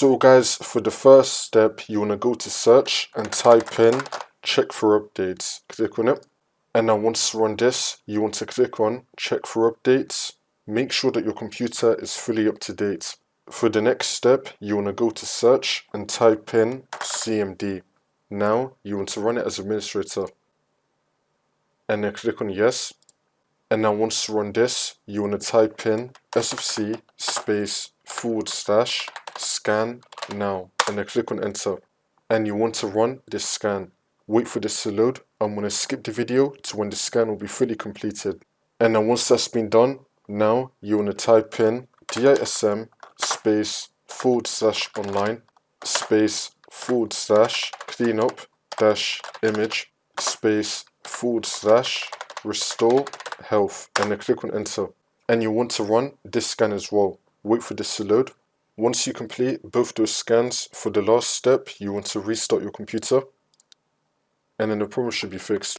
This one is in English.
So guys, for the first step, you want to go to search and type in check for updates. Click on it. And now once you run this, you want to click on check for updates. Make sure that your computer is fully up to date. For the next step, you want to go to search and type in CMD. Now you want to run it as administrator. And then click on yes. And now once you run this, you want to type in sfc /scan now, and then click on enter. And you want to run this scan. Wait for this to load. I'm going to skip the video to when the scan will be fully completed. And then once that's been done, now you want to type in dism /online /cleanup-image /restore health, and then click on enter. And you want to run this scan as well. Wait for this to load. Once you complete both those scans, for the last step, you want to restart your computer, and then the problem should be fixed.